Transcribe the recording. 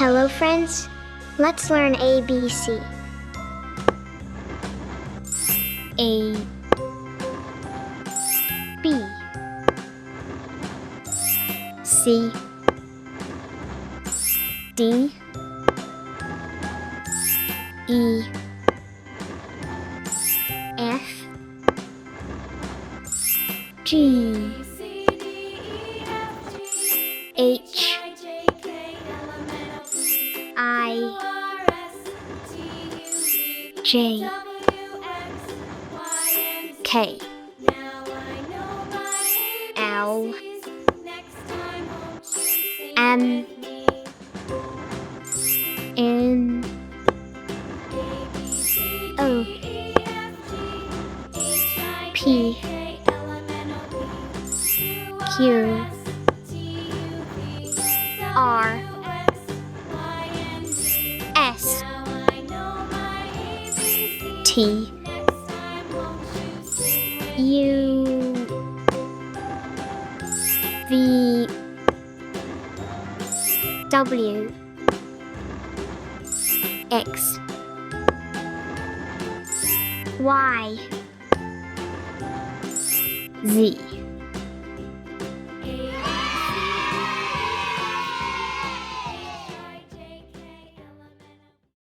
Hello friends, let's learn ABC. A, B, C, D, E, F, G, H, I, J, K, L, M, N, O, P, Q, R, S, T, U, V, W, X, Y, Z.